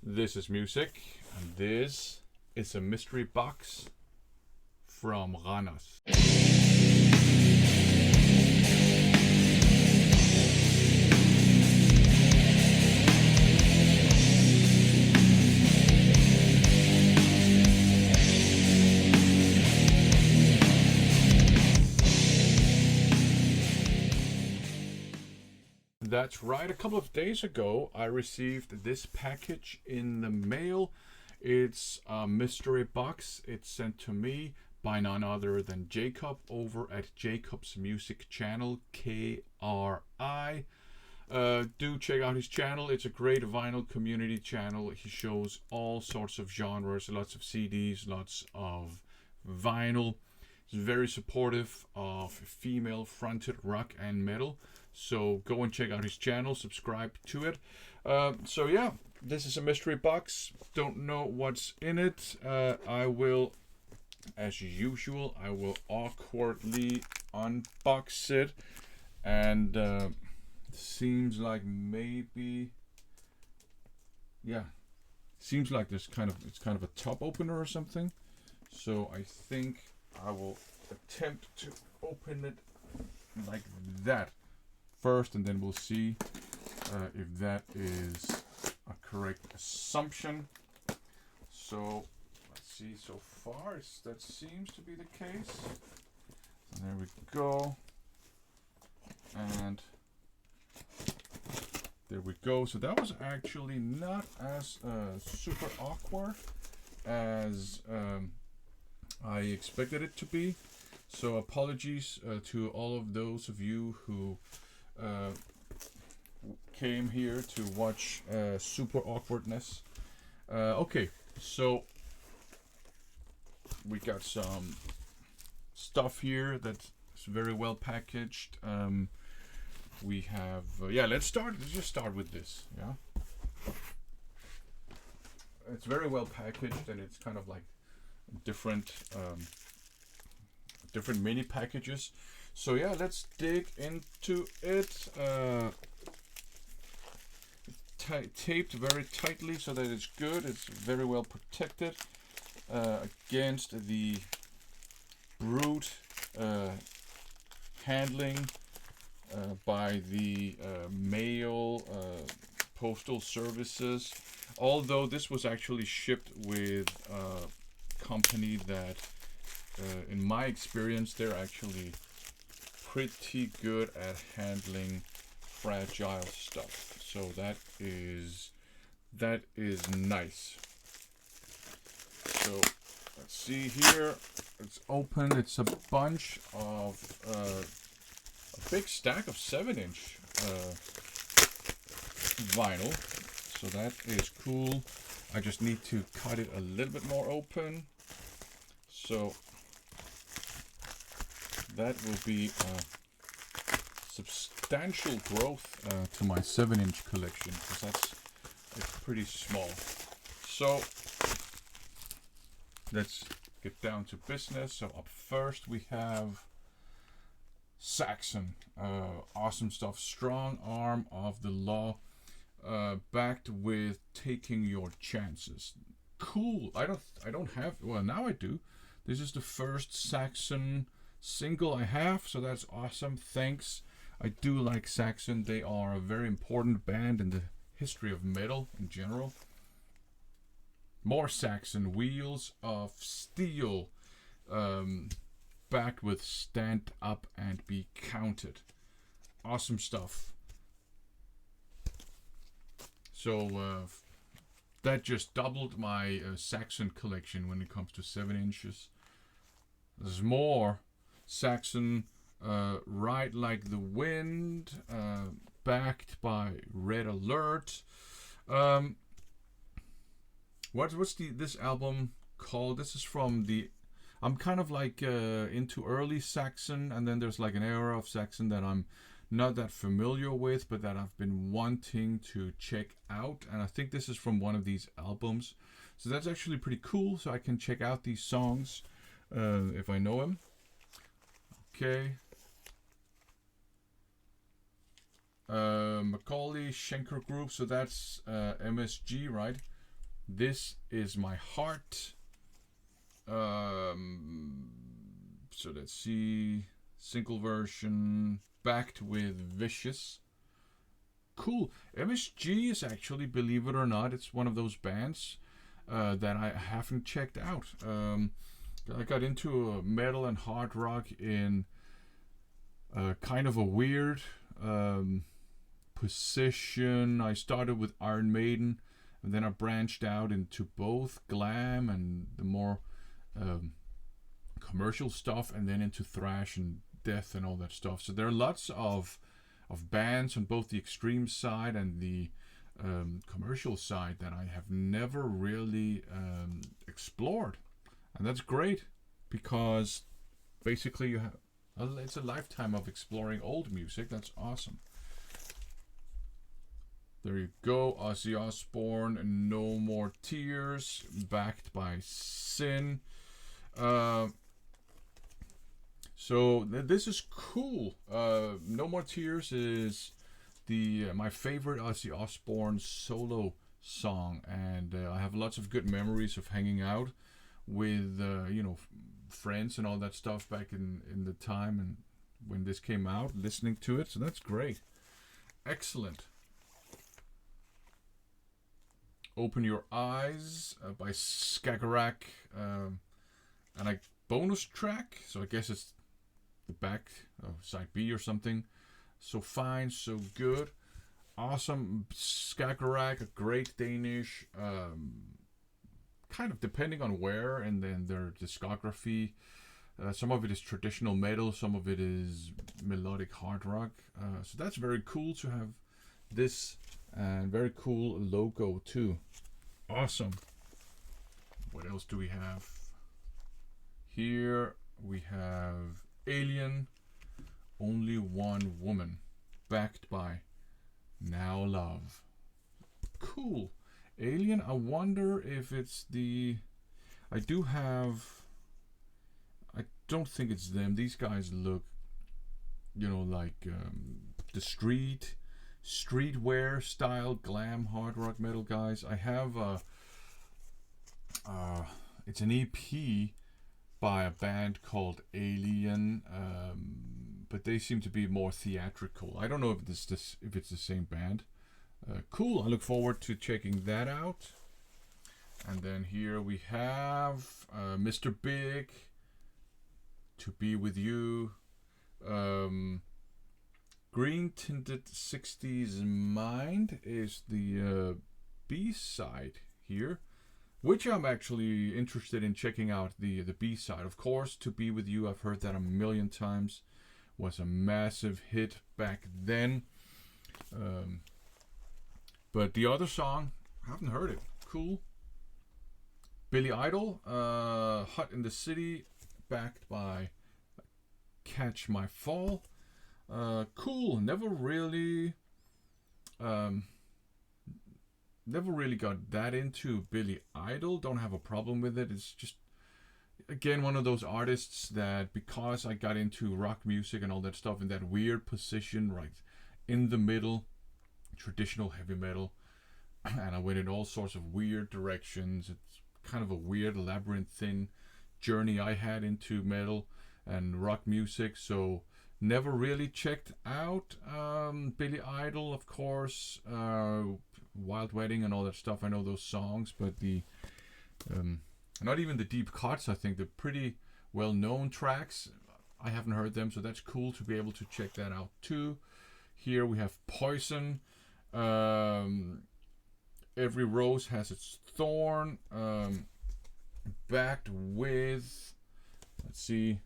This is music, and this is a mystery box from Randers. That's right. A couple of days ago, I received this package in the mail. It's a mystery box. It's sent to me by none other than Jacob over at Jacob's Music Channel, KRI. Do check out his channel. It's a great vinyl community channel. He shows all sorts of genres, lots of CDs, lots of vinyl. He's very supportive of female fronted rock and metal. So go and check out his channel, subscribe to it. So yeah, this is a mystery box. Don't know what's in it. I will, as usual, I will awkwardly unbox it. And seems like maybe, yeah, seems like it's kind of a top opener or something. So I think I will attempt to open it like that first, and then we'll see if that is a correct assumption. So let's see. So far, that seems to be the case. And there we go. And there we go. So that was actually not as super awkward as I expected it to be. So apologies to all of those of you who came here to watch super awkwardness. Okay, so we got some stuff here that's very well packaged. We have let's just start with this. Yeah, it's very well packaged, and it's kind of like different mini packages. So yeah, let's dig into it. Taped very tightly so that it's good. It's very well protected against the brute handling by the mail postal services. Although this was actually shipped with a company that, in my experience, they're actually pretty good at handling fragile stuff. So that is nice. So let's see here. It's open. It's a bunch of a big stack of 7-inch vinyl. So that is cool. I just need to cut it a little bit more open. So that will be substantial growth to my 7-inch collection, because it's pretty small. So let's get down to business. So up first we have Saxon. Awesome stuff. Strong arm of the law, backed with taking your chances. Cool. I don't have, well, now I do. This is the first Saxon single I have, so that's awesome. Thanks. I do like Saxon. They are a very important band in the history of metal in general. More Saxon. Wheels of Steel, backed with Stand Up and Be Counted. Awesome stuff. So that just doubled my Saxon collection when it comes to 7 inches. There's more Saxon. Ride Like the Wind, backed by Red Alert. What's this album called? This is from the, I'm kind of like into early Saxon, and then there's like an era of Saxon that I'm not that familiar with, but that I've been wanting to check out. And I think this is from one of these albums. So that's actually pretty cool. So I can check out these songs if I know them. Okay. Macaulay Schenker Group, so that's MSG, right? This Is My Heart. So let's see. Single version, backed with Vicious. Cool. MSG is actually, believe it or not, it's one of those bands that I haven't checked out. I got into metal and hard rock in kind of a weird position. I started with Iron Maiden, and then I branched out into both glam and the more commercial stuff, and then into thrash and death and all that stuff. So there are lots of bands on both the extreme side and the commercial side that I have never really explored, and that's great because basically you have it's a lifetime of exploring old music. That's awesome. There you go, Ozzy Osbourne, No More Tears, backed by Sin. So this is cool. No More Tears is my favorite Ozzy Osbourne solo song, and I have lots of good memories of hanging out with friends and all that stuff back in the time and when this came out, listening to it. So that's great. Excellent. Open Your Eyes by Skagerrak, and a bonus track. So I guess it's the back of side B or something. So Fine, So Good. Awesome. Skagerrak, a great Danish, kind of depending on where and then their discography. Some of it is traditional metal, some of it is melodic hard rock. So that's very cool to have this, and very cool logo too. Awesome. What else do we have? Here we have Alien, Only One Woman, backed by Now Love. Cool. Alien, I wonder if it's the... I don't think it's them. These guys look, like the streetwear style glam hard rock metal guys. I have it's an EP by a band called Alien, but they seem to be more theatrical. I don't know if it's the same band. Cool. I look forward to checking that out. And then here we have Mr. Big, To Be With You. Green Tinted 60s Mind is the B-side here, which I'm actually interested in checking out the B-side. Of course, To Be With You, I've heard that a million times. Was a massive hit back then. But the other song, I haven't heard it. Cool. Billy Idol, Hot in the City, backed by Catch My Fall. Cool. Never really got that into Billy Idol. Don't have a problem with it. It's just, again, one of those artists that, because I got into rock music and all that stuff in that weird position, right in the middle, traditional heavy metal, and I went in all sorts of weird directions. It's kind of a weird labyrinthine journey I had into metal and rock music, so never really checked out Billy Idol, of course, Wild Wedding and all that stuff. I know those songs, but the not even the deep cuts. I think they're pretty well-known tracks. I haven't heard them, so that's cool to be able to check that out too. Here we have Poison. Every Rose Has Its Thorn. Backed with, let's see,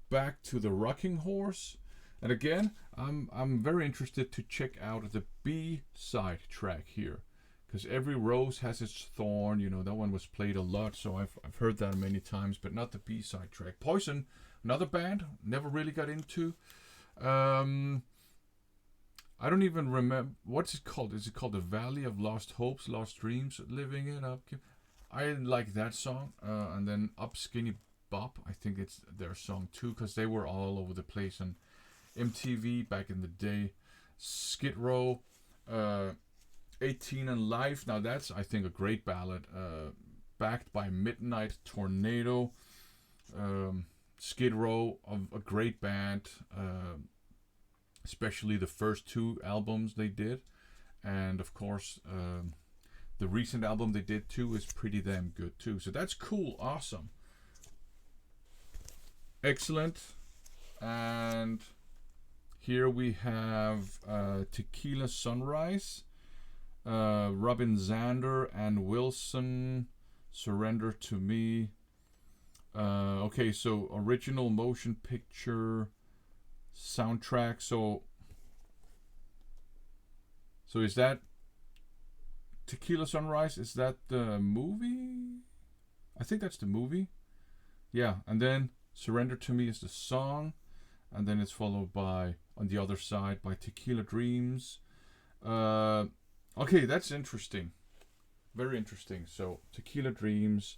Back to the Rocking Horse. And again, I'm very interested to check out the B-side track here, because Every Rose Has Its Thorn, that one was played a lot, so I've heard that many times, but not the B-side track. Poison, another band, never really got into. I don't even remember, what's it called? Is it called The Valley of Lost Hopes, Lost Dreams, Living It Up? I like that song. And then Up Skinny Bop, I think it's their song too, because they were all over the place on MTV back in the day. Skid Row, 18 and Life. Now that's, I think, a great ballad. Backed by Midnight Tornado. Skid Row, a great band. Especially the first two albums they did. And of course, the recent album they did too is pretty damn good too. So that's cool. Awesome. Excellent. And here we have Tequila Sunrise. Robin Zander and Wilson, Surrender to Me. Okay, so original motion picture soundtrack. So is that Tequila Sunrise? Is that the movie? I think that's the movie. Yeah, and then Surrender to Me is the song, and then it's followed by, on the other side, by Tequila Dreams. Okay, that's interesting. Very interesting. So, Tequila Dreams,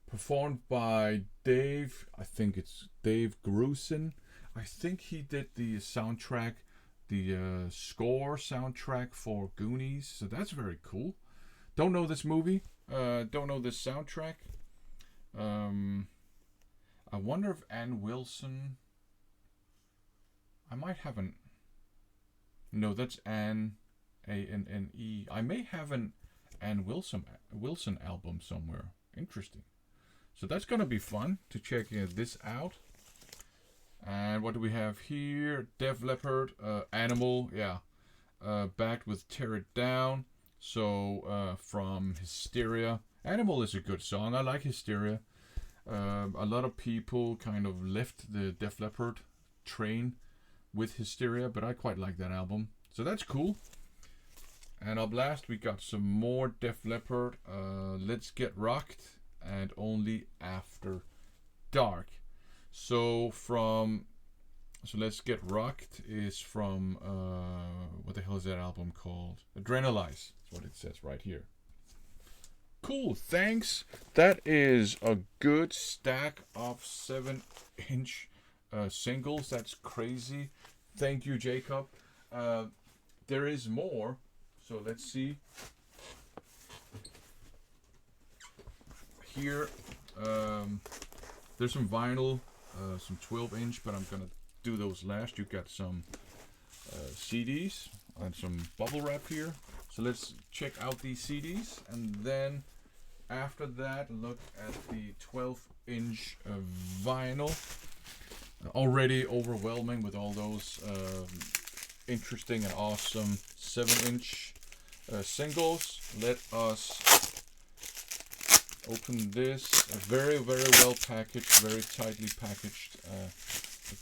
performed by Dave, I think it's Dave Grusin. I think he did the soundtrack, the score soundtrack for Goonies. So that's very cool. Don't know this movie. Don't know this soundtrack. I wonder if Ann Wilson... I might have an... No, that's Anne, A-N-N-E. I may have an Ann Wilson album somewhere. Interesting. So that's going to be fun to check this out. And what do we have here? Def Leppard, Animal, yeah. Backed with Tear It Down. So from Hysteria. Animal is a good song. I like Hysteria. A lot of people kind of left the Def Leppard train with Hysteria, but I quite like that album. So that's cool. And up last, we got some more Def Leppard. Let's Get Rocked and Only After Dark. So Let's Get Rocked is from, what the hell is that album called? Adrenalize. That's what it says right here. Cool, thanks. That is a good stack of 7-inch singles. That's crazy. Thank you, Jacob. There is more. So let's see. Here, there's some vinyl, some 12-inch, but I'm going to do those last. You got some CDs and some bubble wrap here. So let's check out these CDs, and then after that, look at the 12-inch vinyl. Already overwhelming with all those interesting and awesome 7-inch singles. Let us open this. Very, very well packaged, very tightly packaged.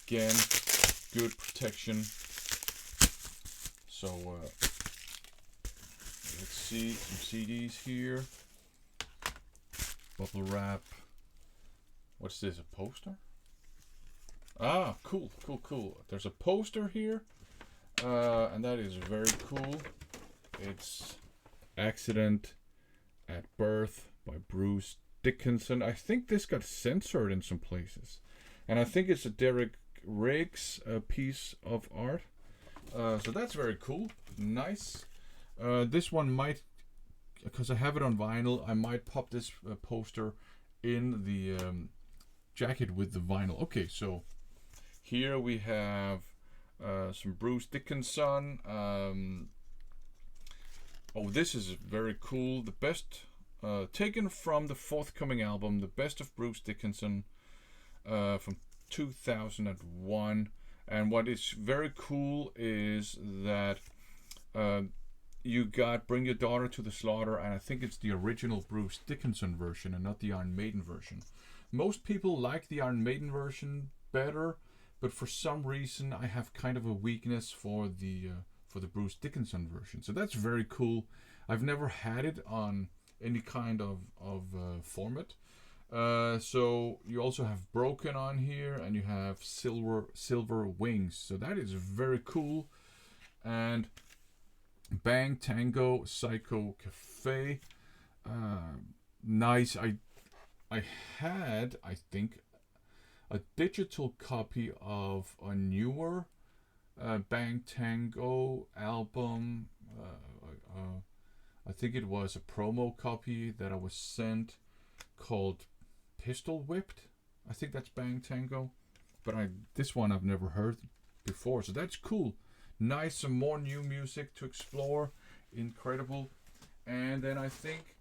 Again, good protection. So let's see some CDs here. Bubble wrap. What's this? A poster? Ah, cool, cool, cool. There's a poster here, and that is very cool. It's Accident at Birth by Bruce Dickinson. I think this got censored in some places, and I think it's a Derek Riggs piece of art. So that's very cool. Nice. This one might, because I have it on vinyl, I might pop this poster in the jacket with the vinyl. Okay, so here we have some Bruce Dickinson. Oh, this is very cool. The best, taken from the forthcoming album, The Best of Bruce Dickinson, from 2001. And what is very cool is that you got Bring Your Daughter to the Slaughter, and I think it's the original Bruce Dickinson version and not the Iron Maiden version. Most people like the Iron Maiden version better, but for some reason I have kind of a weakness for the Bruce Dickinson version. So that's very cool. I've never had it on any kind of format. So you also have Broken on here, and you have Silver Wings. So that is very cool. And Bang Tango Psycho Cafe. Nice. I had, I think, a digital copy of a newer Bang Tango album. I think it was a promo copy that I was sent called Pistol Whipped. I think that's Bang Tango, but this one I've never heard before, so that's cool. Nice, some more new music to explore. Incredible. And then I think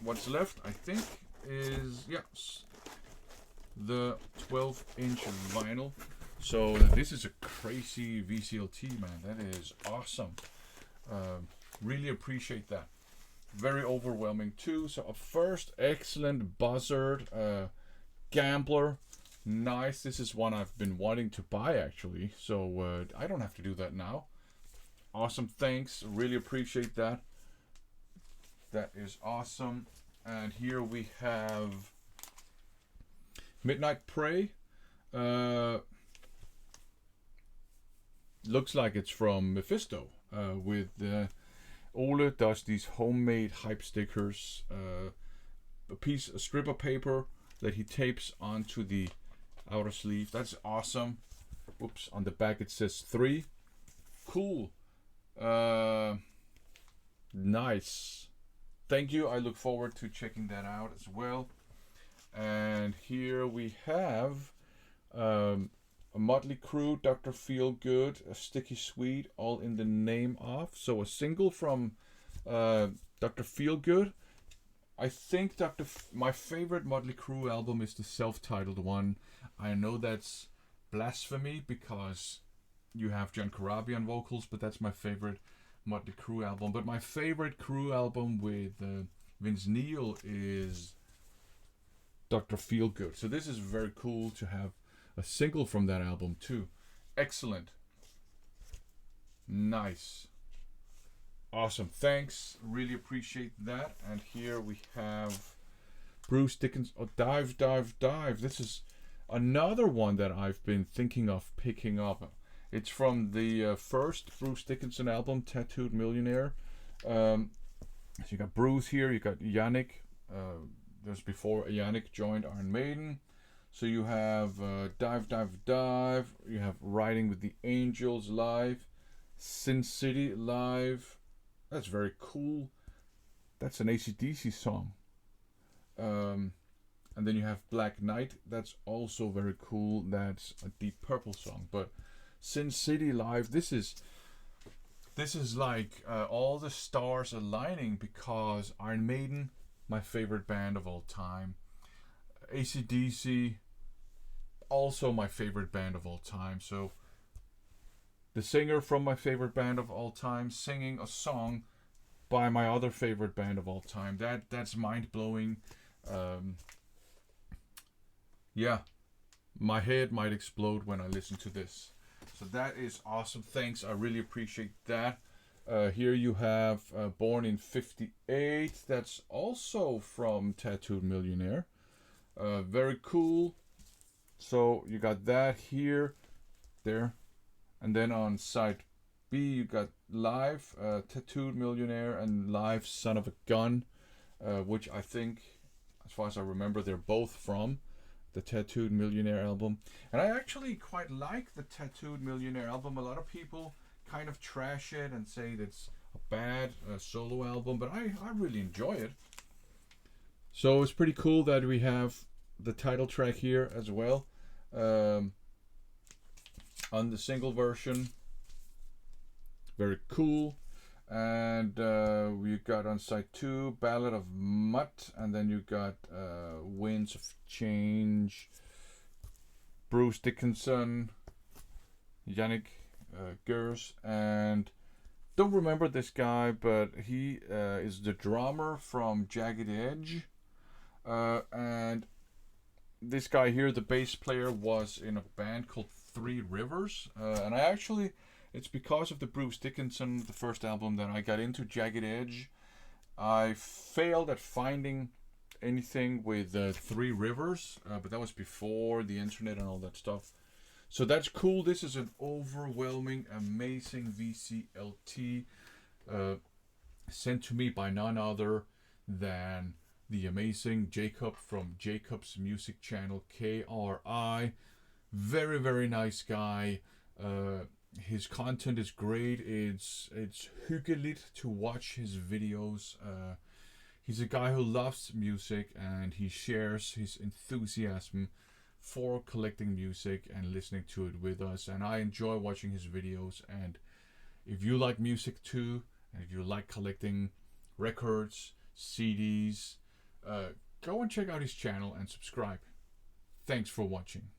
what's left, I think, is the 12-inch vinyl. So this is a crazy VCLT, man. That is awesome. Really appreciate that. Very overwhelming too. So a first excellent Buzzard Gambler. Nice. This is one I've been wanting to buy actually. So I don't have to do that now. Awesome. Thanks. Really appreciate that. That is awesome. And here we have Midnight Prey. Looks like it's from Mephisto. With Ole does these homemade hype stickers. A strip of paper that he tapes onto the outer sleeve. That's awesome. Oops, on the back it says 3. Cool. Nice. Thank you. I look forward to checking that out as well. And here we have a Motley Crue, Dr. Feelgood, a Sticky Sweet, all in the name of. So a single from Dr. Feelgood. I think my favorite Motley Crue album is the self-titled one. I know that's blasphemy because you have John Corabi on vocals, but that's my favorite Motley Crue album. But my favorite Crue album with Vince Neil is Dr. Feelgood. So this is very cool to have a single from that album too. Excellent. Nice. Awesome. Thanks. Really appreciate that. And here we have Bruce Dickinson. Oh, Dive, Dive, Dive. This is another one that I've been thinking of picking up. It's from the first Bruce Dickinson album, Tattooed Millionaire. So you got Bruce here. You got Yannick. There's before Yannick joined Iron Maiden. So you have Dive, Dive, Dive. You have Riding with the Angels live. Sin City live. That's very cool. That's an AC/DC song. And then you have Black Knight. That's also very cool. That's a Deep Purple song. But Sin City live. This is like all the stars aligning because Iron Maiden, my favorite band of all time. AC/DC, also my favorite band of all time. So the singer from my favorite band of all time singing a song by my other favorite band of all time. That's mind-blowing. Yeah, my head might explode when I listen to this. So that is awesome. Thanks. I really appreciate that. Here you have Born in 58. That's also from Tattooed Millionaire. Very cool. So you got that here, there. And then on side B, you got Live, Tattooed Millionaire, and Live, Son of a Gun, which I think, as far as I remember, they're both from the Tattooed Millionaire album. And I actually quite like the Tattooed Millionaire album. A lot of people kind of trash it and say that's a bad solo album, but I really enjoy it. So it's pretty cool that we have the title track here as well. On the single version. Very cool. And we got on side 2 Ballad of Mutt, and then you got Winds of Change, Bruce Dickinson, Yannick Gers, and don't remember this guy, but he is the drummer from Jagged Edge. And this guy here, the bass player, was in a band called Three Rivers. And I actually, it's because of the Bruce Dickinson, the first album, that I got into Jagged Edge. I failed at finding anything with Three Rivers, but that was before the internet and all that stuff. So that's cool. This is an overwhelming, amazing VCLT sent to me by none other than the amazing Jacob from Jacob's Music Channel, KRI. Very, very nice guy. His content is great. It's hyggelig to watch his videos. He's a guy who loves music, and he shares his enthusiasm for collecting music and listening to it with us. And I enjoy watching his videos. And if you like music too, and if you like collecting records, CDs, go and check out his channel and subscribe. Thanks for watching.